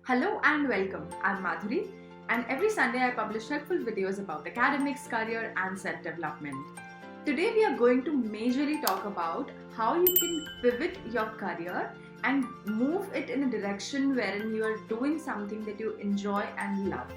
Hello and welcome. I'm Madhuri, and every Sunday I publish helpful videos about academics, career, and self development. Today we are going to majorly talk about how you can pivot your career and move it in a direction wherein you are doing something that you enjoy and love.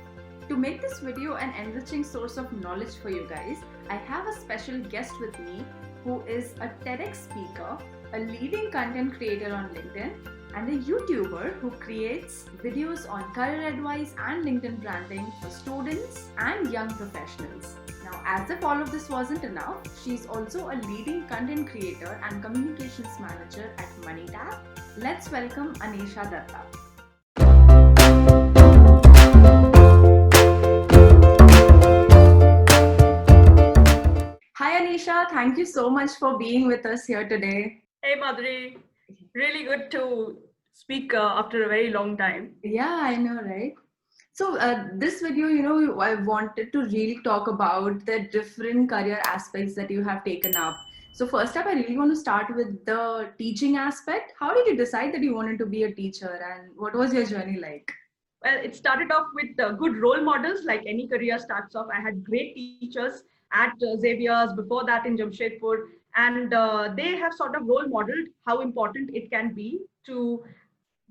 To make this video an enriching source of knowledge for you guys, I have a special guest with me who is a TEDx speaker, a leading content creator on LinkedIn, and a YouTuber who creates videos on career advice and LinkedIn branding for students and young professionals. Now, as if all of this wasn't enough, she's also a leading content creator and communications manager at MoneyTap. Let's welcome Anisha Datta. Hi Anisha, thank you so much for being with us here today. Hey Madhuri, really good to speak after a very long time. Yeah, I know, right? So this video, I wanted to really talk about the different career aspects that you have taken up. So first up, I really want to start with the teaching aspect. How did you decide that you wanted to be a teacher, and what was your journey like? Well, it started off with good role models, like any career starts off. I had great teachers at Xavier's, before that in Jamshedpur, and they have sort of role modeled how important it can be to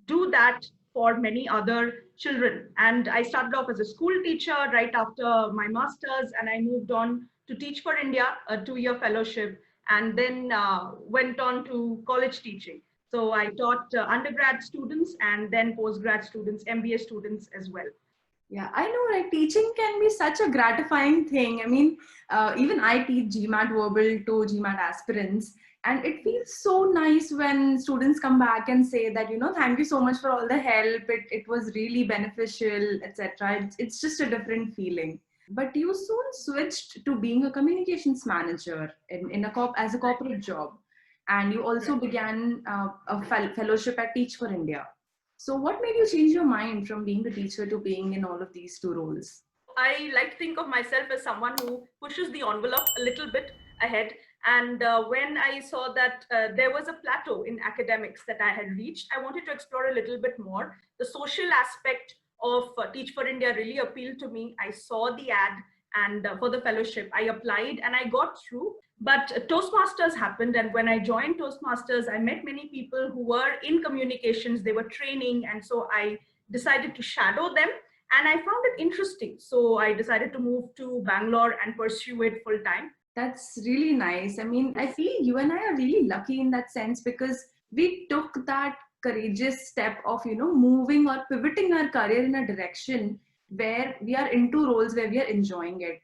do that for many other children. And I started off as a school teacher right after my master's, and I moved on to Teach for India, a 2-year fellowship, and then went on to college teaching. So I taught undergrad students and then postgrad students, MBA students as well. Yeah, I know, right? Teaching can be such a gratifying thing. I mean, even I teach GMAT verbal to GMAT aspirants, and it feels so nice when students come back and say that, thank you so much for all the help. It was really beneficial, etc. It's just a different feeling. But you soon switched to being a communications manager as a corporate job, and you also began a fellowship at Teach for India. So, what made you change your mind from being the teacher to being in all of these two roles? I like to think of myself as someone who pushes the envelope a little bit ahead. And when I saw that there was a plateau in academics that I had reached, I wanted to explore a little bit more. The social aspect of Teach for India really appealed to me. I saw the ad and for the fellowship, I applied and I got through. But Toastmasters happened. And when I joined Toastmasters, I met many people who were in communications, they were training. And so I decided to shadow them and I found it interesting. So I decided to move to Bangalore and pursue it full time. That's really nice. I mean, I feel you and I are really lucky in that sense because we took that courageous step of, moving or pivoting our career in a direction where we are into roles where we are enjoying it.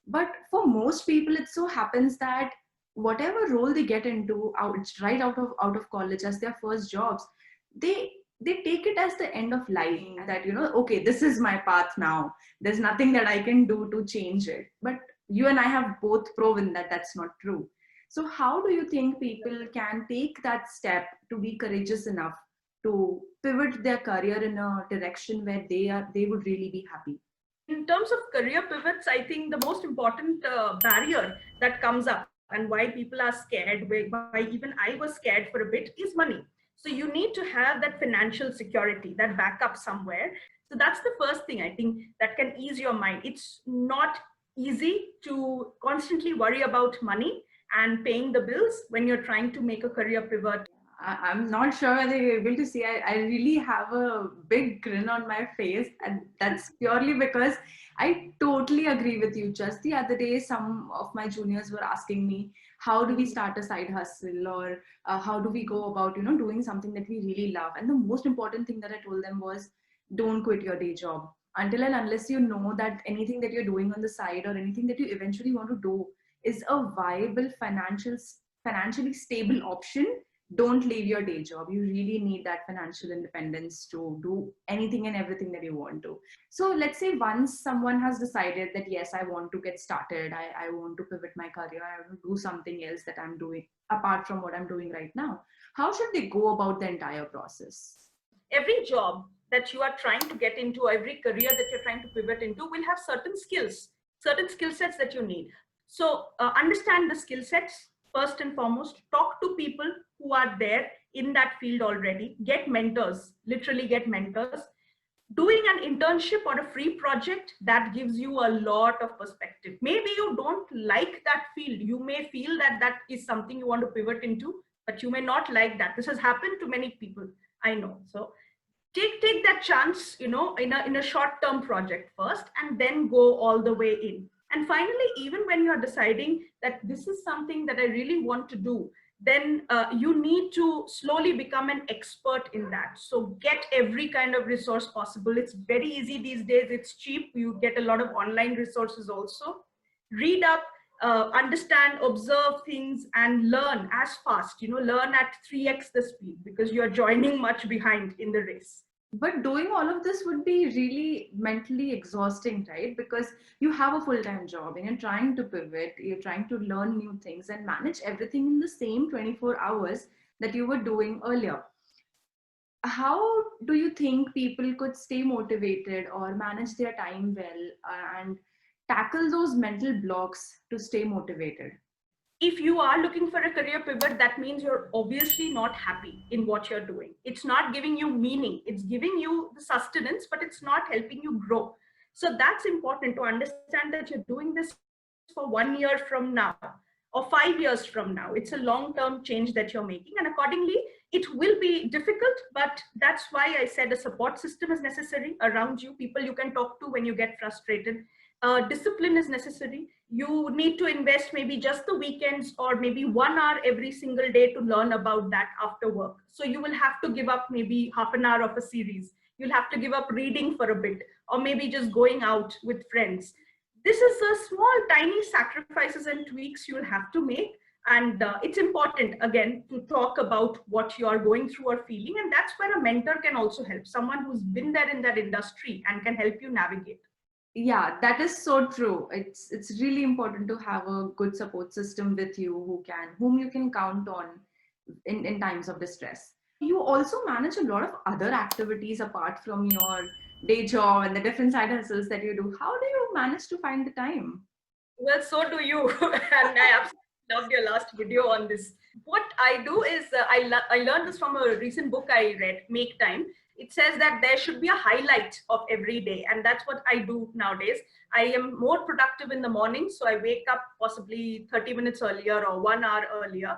But for most people, it so happens that whatever role they get into right out of college as their first jobs, they take it as the end of life, that okay, this is my path now, there's nothing that I can do to change it. But you and I have both proven that that's not true. So how do you think people can take that step to be courageous enough to pivot their career in a direction where they would really be happy? In terms of career pivots, I think the most important barrier that comes up and why people are scared, why even I was scared for a bit, is money. So you need to have that financial security, that backup somewhere. So that's the first thing I think that can ease your mind. It's not easy to constantly worry about money and paying the bills when you're trying to make a career pivot. I'm not sure whether you're able to see. I really have a big grin on my face, and that's purely because I totally agree with you. Just the other day, some of my juniors were asking me, how do we start a side hustle, or how do we go about, doing something that we really love? And the most important thing that I told them was, don't quit your day job until and unless you know that anything that you're doing on the side or anything that you eventually want to do is a viable financially stable option. Don't leave your day job. You really need that financial independence to do anything and everything that you want to. So let's say once someone has decided that yes, I want to get started, I want to pivot my career, I want to do something else that I'm doing apart from what I'm doing right now, how should they go about the entire process? Every job that you are trying to get into, every career that you're trying to pivot into will have certain skill sets that you need. So understand the skill sets first and foremost. Talk to people who are there in that field already. Get mentors, literally get mentors. Doing an internship or a free project, that gives you a lot of perspective. Maybe you don't like that field. You may feel that that is something you want to pivot into, but you may not like that. This has happened to many people, I know. So take that chance, in a short term project first, and then go all the way in. And finally, even when you're deciding that this is something that I really want to do, then you need to slowly become an expert in that. So get every kind of resource possible. It's very easy these days, it's cheap, you get a lot of online resources also. Read up, understand, observe things, and learn as fast. Learn at 3x the speed, because you're joining much behind in the race. But doing all of this would be really mentally exhausting, right? Because you have a full-time job and you're trying to pivot, you're trying to learn new things and manage everything in the same 24 hours that you were doing earlier. How do you think people could stay motivated or manage their time well and tackle those mental blocks to stay motivated? If you are looking for a career pivot, that means you're obviously not happy in what you're doing. It's not giving you meaning. It's giving you the sustenance, but it's not helping you grow. So that's important to understand, that you're doing this for 1 year from now or 5 years from now. It's a long-term change that you're making. And accordingly, it will be difficult, but that's why I said a support system is necessary around you, people you can talk to when you get frustrated. Discipline is necessary. You need to invest maybe just the weekends or maybe 1 hour every single day to learn about that after work. So you will have to give up maybe half an hour of a series. You'll have to give up reading for a bit, or maybe just going out with friends. This is a small, tiny sacrifices and tweaks you'll have to make. And it's important, again, to talk about what you are going through or feeling. And that's where a mentor can also help, someone who's been there in that industry and can help you navigate. Yeah, that is so true. It's really important to have a good support system with you whom you can count on in times of distress. You also manage a lot of other activities apart from your day job and the different side hustles that you do. How do you manage to find the time? Well, so do you. And I absolutely loved your last video on this. What I do is, I learned this from a recent book I read, Make Time. It says that there should be a highlight of every day. And that's what I do nowadays. I am more productive in the morning. So I wake up possibly 30 minutes earlier or 1 hour earlier.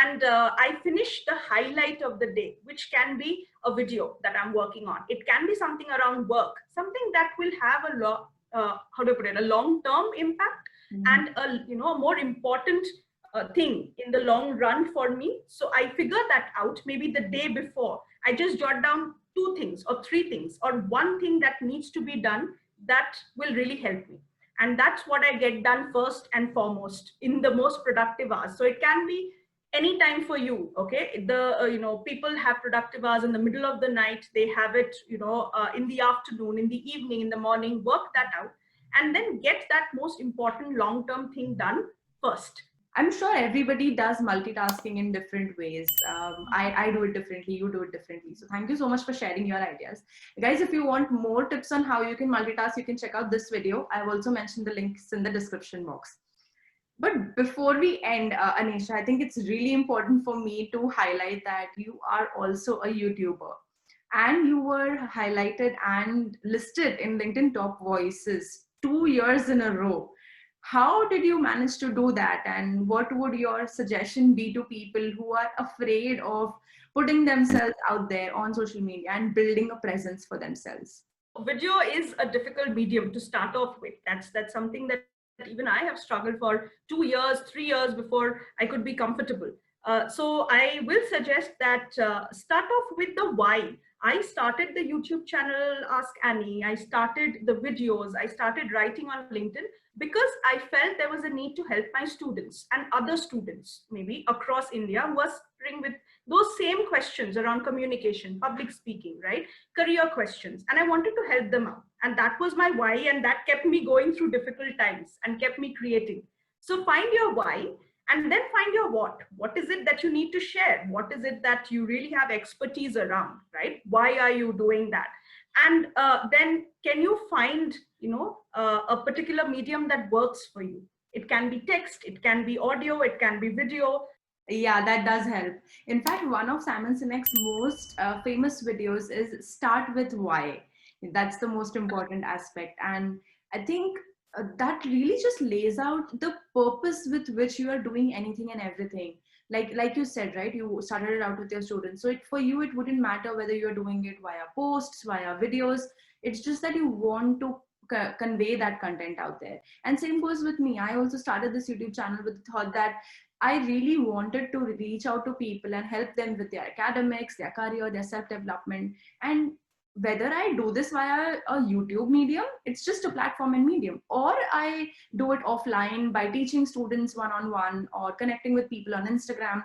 And I finish the highlight of the day, which can be a video that I'm working on. It can be something around work, something that will have a lot, how do I put it, a long-term impact, and a more important thing in the long run for me. So I figure that out maybe the day before. I just jot down 2 things or 3 things or one thing that needs to be done that will really help me. And that's what I get done first and foremost in the most productive hours. So it can be any time for you. Okay, the people have productive hours in the middle of the night. They have it in the afternoon, in the evening, in the morning. Work that out and then get that most important long-term thing done first. I'm sure everybody does multitasking in different ways. I do it differently, you do it differently. So thank you so much for sharing your ideas. Guys, if you want more tips on how you can multitask, you can check out this video. I've also mentioned the links in the description box. But before we end, Anisha, I think it's really important for me to highlight that you are also a YouTuber. And you were highlighted and listed in LinkedIn Top Voices 2 years in a row. How did you manage to do that? And what would your suggestion be to people who are afraid of putting themselves out there on social media and building a presence for themselves? Video is a difficult medium to start off with. That's something that even I have struggled for 2 years, 3 years before I could be comfortable. So I will suggest that start off with the why. I started the YouTube channel Ask Annie. I started the videos. I started writing on LinkedIn because I felt there was a need to help my students and other students, maybe across India, who are suffering with those same questions around communication, public speaking, right? Career questions. And I wanted to help them out. And that was my why. And that kept me going through difficult times and kept me creating. So find your why. And then find your what. What is it that you need to share? What is it that you really have expertise around, right? Why are you doing that? And then can you find, a particular medium that works for you? It can be text, it can be audio, it can be video. Yeah, that does help. In fact, one of Simon Sinek's most famous videos is Start with Why. That's the most important aspect. And I think that really just lays out the purpose with which you are doing anything and everything. Like you said, right? You started it out with your students. So for you, it wouldn't matter whether you're doing it via posts, via videos. It's just that you want to convey that content out there. And same goes with me. I also started this YouTube channel with the thought that I really wanted to reach out to people and help them with their academics, their career, their self-development. And whether I do this via a YouTube medium, it's just a platform and medium, or I do it offline by teaching students one-on-one or connecting with people on Instagram.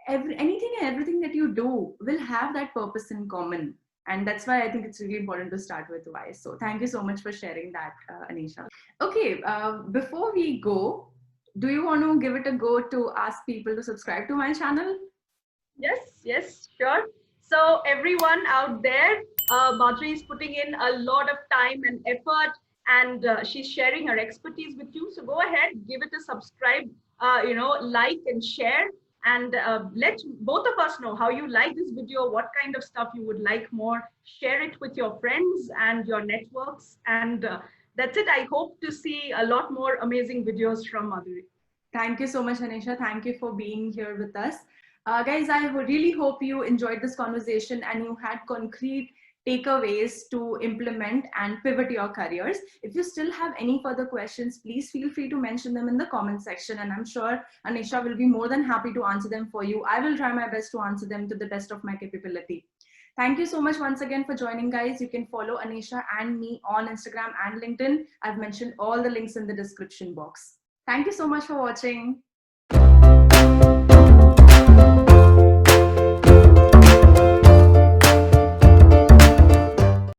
Anything and everything that you do will have that purpose in common. And that's why I think it's really important to start with why. So thank you so much for sharing that, Anisha. Okay, before we go, do you want to give it a go to ask people to subscribe to my channel? Yes, sure. So everyone out there, Madhuri is putting in a lot of time and effort, and she's sharing her expertise with you. So go ahead, give it a subscribe, like and share, and let both of us know how you like this video, what kind of stuff you would like more. Share it with your friends and your networks, and that's it. I hope to see a lot more amazing videos from Madhuri. Thank you so much, Anisha. Thank you for being here with us. Guys, I really hope you enjoyed this conversation and you had concrete takeaways to implement and pivot your careers. If you still have any further questions, please feel free to mention them in the comment section, and I'm sure Anisha will be more than happy to answer them for you. I will try my best to answer them to the best of my capability. Thank you so much once again for joining, guys. You can follow Anisha and me on Instagram and LinkedIn. I've mentioned all the links in the description box. Thank you so much for watching.